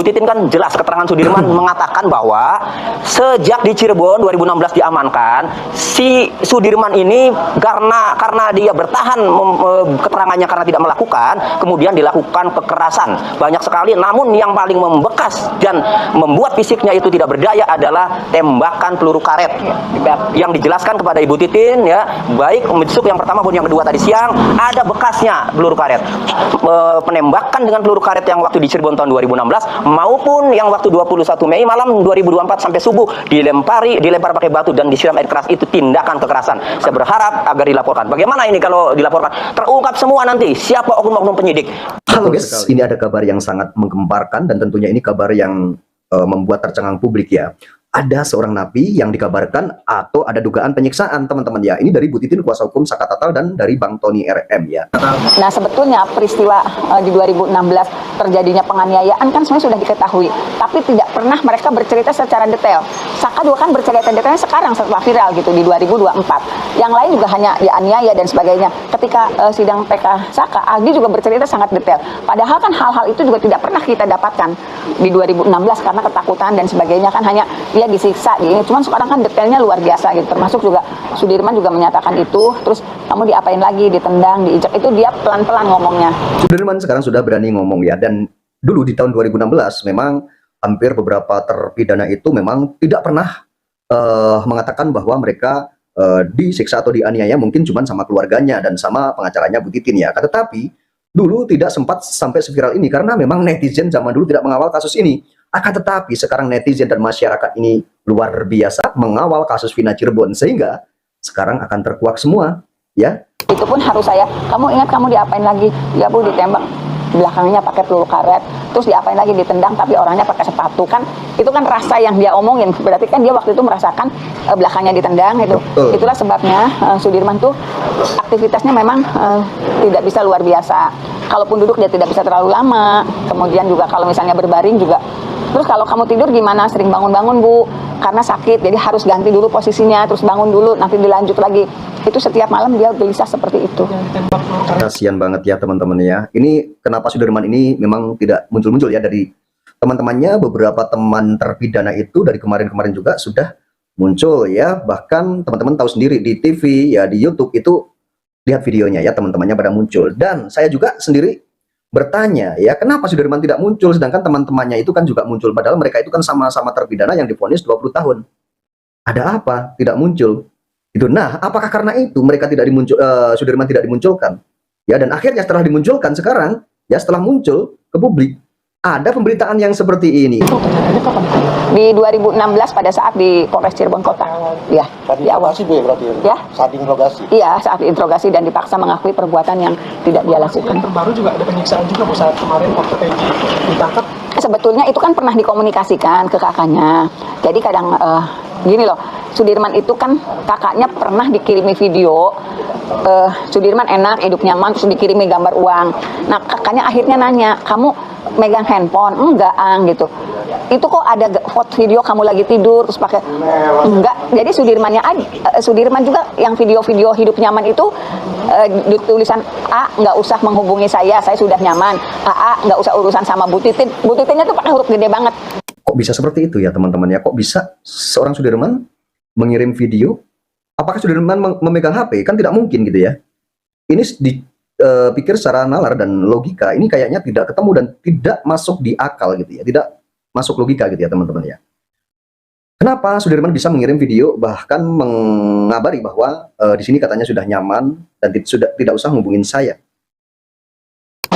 Titin kan jelas keterangan Sudirman mengatakan bahwa sejak di Cirebon 2016 diamankan, si Sudirman ini karena dia bertahan keterangannya karena tidak melakukan, kemudian dilakukan kekerasan banyak sekali. Namun yang paling membekas dan membuat fisiknya itu tidak berdaya adalah tembakan peluru karet yang dijelaskan kepada Ibu Titin, ya, baik besuk yang pertama maupun yang kedua tadi siang ada bekasnya peluru karet. Penembakan dengan peluru karet yang waktu di Cirebon tahun 2016 maupun yang waktu 21 Mei malam 2024 sampai subuh dilempar pakai batu dan disiram air keras, itu tindakan kekerasan. Saya berharap agar dilaporkan. Bagaimana ini kalau dilaporkan? Terungkap semua nanti siapa oknum-oknum penyidik. Halo guys, ini ada kabar yang sangat menggemparkan dan tentunya ini kabar yang membuat tercengang publik ya. Ada seorang napi yang dikabarkan atau ada dugaan penyiksaan, teman-teman ya. Ini dari Bu Titin, kuasa hukum Saka Tatal, dan dari Bang Tony RM ya. Nah, sebetulnya peristiwa di 2016 terjadinya penganiayaan kan sebenarnya sudah diketahui, tapi tidak pernah mereka bercerita secara detail. Saka juga kan bercerita detailnya sekarang setelah viral gitu di 2024. Yang lain juga hanya ya aniaya dan sebagainya. Ketika sidang PK Saka, Aldi juga bercerita sangat detail. Padahal kan hal-hal itu juga tidak pernah kita dapatkan di 2016 karena ketakutan dan sebagainya, kan hanya dia disiksa ini. Cuman sekarang kan detailnya luar biasa gitu. Termasuk juga Sudirman juga menyatakan itu. Terus kamu diapain lagi, ditendang, diinjak, itu dia pelan-pelan ngomongnya. Sudirman sekarang sudah berani ngomong ya. Dan dulu di tahun 2016 memang hampir beberapa terpidana itu memang tidak pernah mengatakan bahwa mereka disiksa atau dianiaya, mungkin cuma sama keluarganya dan sama pengacaranya Bu Titin ya. Tetapi dulu tidak sempat sampai seviral ini karena memang netizen zaman dulu tidak mengawal kasus ini. Akan tetapi sekarang netizen dan masyarakat ini luar biasa mengawal kasus Vina Cirebon, sehingga sekarang akan terkuak semua ya. Itu pun harus saya, kamu ingat kamu diapain lagi? Ya Bu, ditembak, belakangnya pakai peluru karet, terus diapain lagi, ditendang tapi orangnya pakai sepatu. Kan itu kan rasa yang dia omongin, berarti kan dia waktu itu merasakan belakangnya ditendang itu. Betul. Itulah sebabnya Sudirman tuh aktivitasnya memang tidak bisa luar biasa. Kalaupun duduk dia tidak bisa terlalu lama. Kemudian juga kalau misalnya berbaring juga. Terus kalau kamu tidur gimana? Sering bangun-bangun Bu, karena sakit, jadi harus ganti dulu posisinya, terus bangun dulu, nanti dilanjut lagi. Itu setiap malam dia gelisah seperti itu. Kasian banget ya teman-teman ya. Ini kenapa Sudirman ini memang tidak muncul-muncul ya dari teman-temannya. Beberapa teman terpidana itu dari kemarin-kemarin juga sudah muncul ya. Bahkan teman-teman tahu sendiri di TV ya, di YouTube itu lihat videonya ya, teman-temannya pada muncul. Dan saya juga sendiri bertanya ya, kenapa Sudirman tidak muncul sedangkan teman-temannya itu kan juga muncul, padahal mereka itu kan sama-sama terpidana yang divonis 20 tahun. Ada apa tidak muncul? Itu. Nah, apakah karena itu mereka tidak Sudirman tidak dimunculkan? Ya, dan akhirnya setelah dimunculkan sekarang ya, setelah muncul ke publik ada pemberitaan yang seperti ini. Di 2016 pada saat di Polres Cirebon Kota. Ya, Tadi di awal Bu, ya berarti ya. Saat diinterogasi. Iya, saat diinterogasi dan dipaksa mengakui perbuatan yang tidak dia lakukan. Yang terbaru juga ada penyiksaan juga Bu, saat kemarin waktu Peggy ditangkap. Sebetulnya itu kan pernah dikomunikasikan ke kakaknya. Jadi kadang gini loh, Sudirman itu kan kakaknya pernah dikirimi video. Sudirman enak, hidup nyaman, terus dikirimi gambar uang. Nah, kakaknya akhirnya nanya, kamu megang handphone? Enggak, Ang, gitu. Itu kok ada foto video kamu lagi tidur terus pakai? Enggak. Jadi Sudirman juga yang video-video hidup nyaman itu tulisan A, nggak usah menghubungi saya sudah nyaman. A, nggak usah urusan sama Bu Titin. Bu Titinnya tuh pakai huruf gede banget. Kok bisa seperti itu ya teman-teman ya? Kok bisa seorang Sudirman mengirim video? Apakah Sudirman memegang HP? Kan tidak mungkin gitu ya. Ini dipikir secara nalar dan logika, ini kayaknya tidak ketemu dan tidak masuk di akal gitu ya. Tidak masuk logika gitu ya teman-teman ya. Kenapa Sudirman bisa mengirim video bahkan mengabari bahwa di sini katanya sudah nyaman dan sudah tidak usah hubungin saya.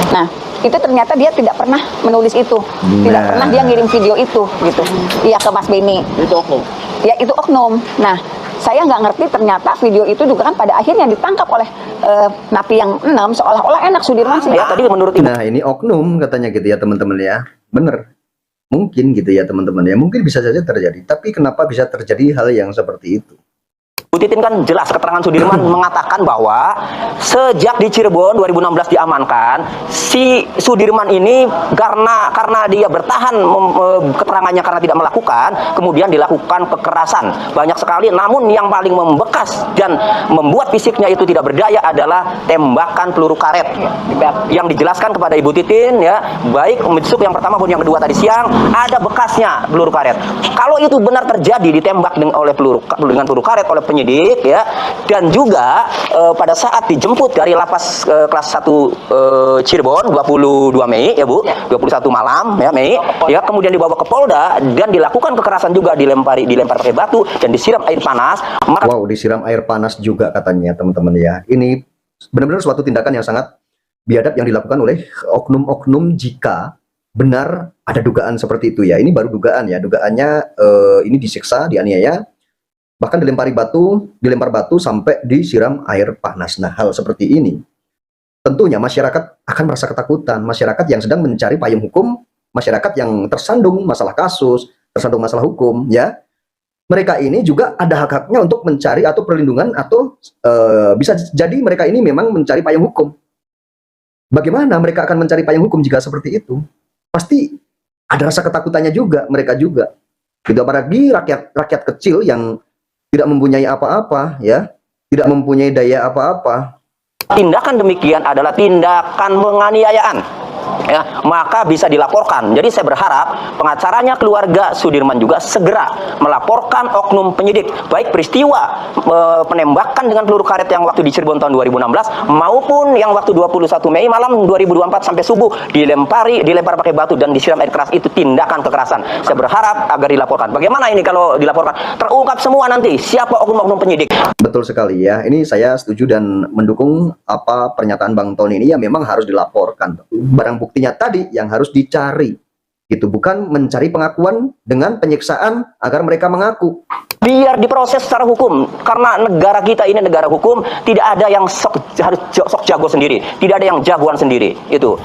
Nah, itu ternyata dia tidak pernah menulis itu. Tidak pernah dia ngirim video itu gitu. Iya, ke Mas Beni. Itu oknum. Ya, itu oknum. Nah, saya nggak ngerti ternyata video itu juga kan pada akhirnya ditangkap oleh napi yang 6, seolah-olah enak Sudirman sih. Ya, tadi menurut Ibu. Nah, ini oknum katanya gitu ya teman-teman ya. Bener. Mungkin gitu ya teman-teman ya. Mungkin bisa saja terjadi. Tapi kenapa bisa terjadi hal yang seperti itu? Bu Titin kan jelas keterangan Sudirman mengatakan bahwa sejak di Cirebon 2016 diamankan, si Sudirman ini karena dia bertahan keterangannya karena tidak melakukan, kemudian dilakukan kekerasan banyak sekali. Namun yang paling membekas dan membuat fisiknya itu tidak berdaya adalah tembakan peluru karet yang dijelaskan kepada Ibu Titin ya, baik besok yang pertama maupun yang kedua tadi siang ada bekasnya peluru karet. Kalau itu benar terjadi ditembak dengan peluru karet oleh penyidik ya, dan juga pada saat dijemput dari lapas kelas 1 Cirebon 22 Mei ya Bu, 21 malam ya Mei ya, kemudian dibawa ke Polda dan dilakukan kekerasan juga, dilempar pakai batu dan disiram air panas. Wow, disiram air panas juga katanya teman-teman ya. Ini benar-benar suatu tindakan yang sangat biadab yang dilakukan oleh oknum-oknum jika benar ada dugaan seperti itu ya. Ini baru dugaan ya, dugaannya ini disiksa, dianiaya, bahkan dilempar batu sampai disiram air panas. Nah, hal seperti ini tentunya masyarakat akan merasa ketakutan. Masyarakat yang sedang mencari payung hukum, masyarakat yang tersandung masalah kasus, tersandung masalah hukum ya. Mereka ini juga ada hak-haknya untuk mencari atau perlindungan, atau bisa jadi mereka ini memang mencari payung hukum. Bagaimana mereka akan mencari payung hukum jika seperti itu? Pasti ada rasa ketakutannya juga, mereka juga. Gitu, apalagi rakyat kecil yang tidak mempunyai apa-apa ya, tidak mempunyai daya apa-apa. Tindakan demikian adalah tindakan penganiayaan ya, maka bisa dilaporkan. Jadi saya berharap pengacaranya keluarga Sudirman juga segera melaporkan oknum penyidik, baik peristiwa penembakan dengan peluru karet yang waktu di Cirebon tahun 2016 maupun yang waktu 21 Mei malam 2024 sampai subuh dilempar pakai batu dan disiram air keras. Itu tindakan kekerasan. Saya berharap agar dilaporkan. Bagaimana ini kalau dilaporkan? Terungkap semua nanti siapa oknum-oknum penyidik. Betul sekali ya. Ini saya setuju dan mendukung apa pernyataan Bang Tony ini, ya memang harus dilaporkan. Barang buktinya tadi yang harus dicari. Gitu, bukan mencari pengakuan dengan penyiksaan agar mereka mengaku. Biar diproses secara hukum, karena negara kita ini negara hukum, tidak ada yang sok jago sendiri, tidak ada yang jagoan sendiri. Itu.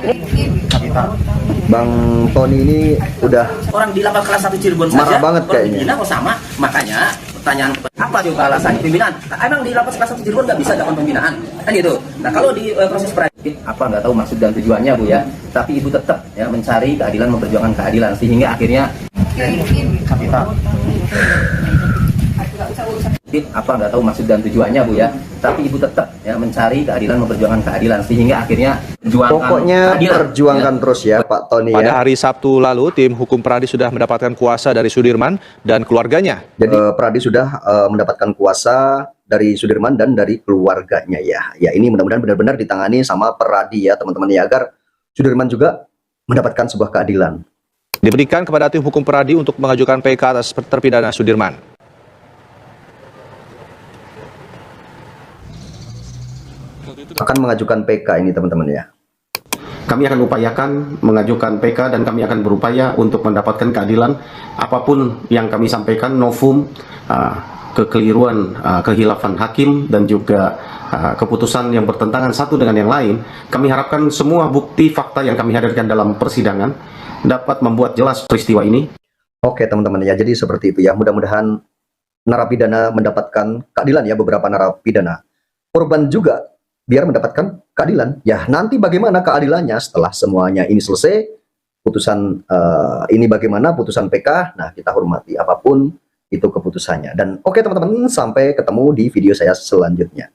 Bang Tony ini udah Orang di lapas kelas 1 Cirebon marah saja banget kayaknya. pimpinan kok sama, makanya pertanyaan apa juga alasannya pimpinan? Emang di lapas kelas 1 Cirebon nggak bisa dapat pembinaan? Kan gitu. Nah kalau di proses peradilan, apa nggak tahu maksud dan tujuannya Bu ya, tapi Ibu tetap ya mencari keadilan, memperjuangkan keadilan, sehingga akhirnya apa nggak tahu maksud dan tujuannya Bu ya, tapi Ibu tetap ya mencari keadilan, memperjuangkan keadilan, sehingga akhirnya pokoknya perjuangkan terus ya Pak Tony Pada ya. hari Sabtu lalu, tim hukum Pradi sudah mendapatkan kuasa dari Sudirman dan keluarganya. Jadi Pradi sudah mendapatkan kuasa dari Sudirman dan dari keluarganya ya. Ya ini mudah-mudahan benar-benar ditangani sama Pradi ya teman-teman ya, agar Sudirman juga mendapatkan sebuah keadilan. Diberikan kepada tim hukum Pradi untuk mengajukan PK atas terpidana Sudirman. Akan mengajukan PK ini teman-teman ya. Kami akan upayakan mengajukan PK dan kami akan berupaya untuk mendapatkan keadilan. Apapun yang kami sampaikan, novum, kekeliruan, kehilafan hakim dan juga keputusan yang bertentangan satu dengan yang lain, kami harapkan semua bukti fakta yang kami hadirkan dalam persidangan dapat membuat jelas peristiwa ini. Oke teman-teman ya, jadi seperti itu ya. Mudah-mudahan narapidana mendapatkan keadilan ya, beberapa narapidana. Korban juga biar mendapatkan keadilan. Ya, nanti bagaimana keadilannya setelah semuanya ini selesai, putusan ini bagaimana, putusan PK, nah kita hormati apapun itu keputusannya. Dan oke teman-teman, sampai ketemu di video saya selanjutnya.